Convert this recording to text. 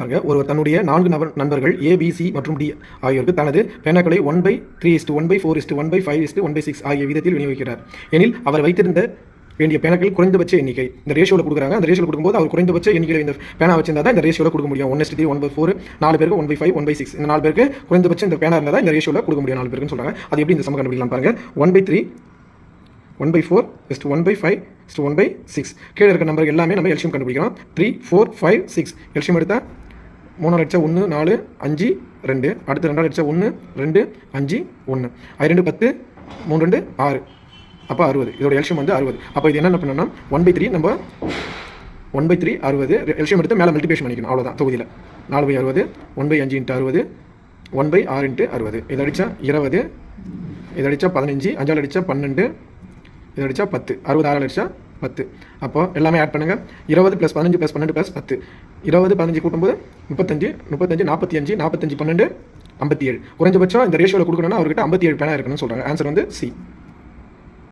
பாருங்க, ஒரு தன்னுடைய 4 நண்பர்கள் A, B, C மற்றும் D ஆகியோருக்கு தனது பேனாக்களை 1/3:1/4:1/5:1/6 ஆகிய விதத்தில் விநியோகிக்கிறார் எனில் அவர் வைத்திருந்த வேண்டிய பேனாக்கள் குறைந்தபட்ச எண்ணிக்கை இந்த ரேஷியோவில் கொடுக்குறாங்க. அந்த ரேஷியோவில் கொடுக்கும்போது அவர் குறைந்தபட்ச எண்ணிக்கையில் இந்த பேனா வச்சிருந்தா தான் இந்த ரேஷியோவில் கொடுக்க முடியும். 1:3, 1/4, 4 பேருக்கு 1/5, 1/6 இந்த 4 பேருக்கு குறைந்தபட்சம் இந்த பேனா இருந்தால் தான் இந்த ரேஷியோவில் கொடுக்க முடியும் 4 பேருக்குன்னு சொல்கிறாங்க. அது எப்படி இந்த சமம் கண்டுபிடிக்கலாம் பாருங்க. 1/3, 1/4, 1/5, 1/6 கீழே இருக்க நம்பர் எல்லாமே நம்ம எல்சியம் கண்டுபிடிக்கிறோம். 3, 4, 5, 6 எல்சியம் எடுத்தால் 3 அடிச்சா 1, 4, 5, 2 அடுத்து 2 அடிச்சா 1, 2, 5, 1 2 10, 3 2 6 அப்போ 60. இதோட எல்சியம் வந்து 60. அப்போ இது என்ன பண்ணணும்னா 1/3 நம்ம 1/3 60 எல்சியம் எடுத்து மேலே மல்டிபிகேஷன் பண்ணிக்கணும். அவ்வளோதான் தொகுதியில் 4/60 1/5 × 60 1/6 × 60 இதை அடித்தா 20 இதை அடித்தா 15 5 அடித்தா 12 இதை அடித்தா 10 60 6 அடித்தா 10. அப்போ எல்லாமே ஆட் பண்ணுங்கள். 20 + 15 + 12 + 10 20 15 கூட்டும்போது 35 35 45 45 12 57. குறைஞ்சபட்சம் இந்த ரேஷியோவில் கொடுக்கணும்னா அவர்கிட்ட 57 பேனா இருக்குன்னு சொல்கிறாங்க. ஆன்சர் வந்து சி.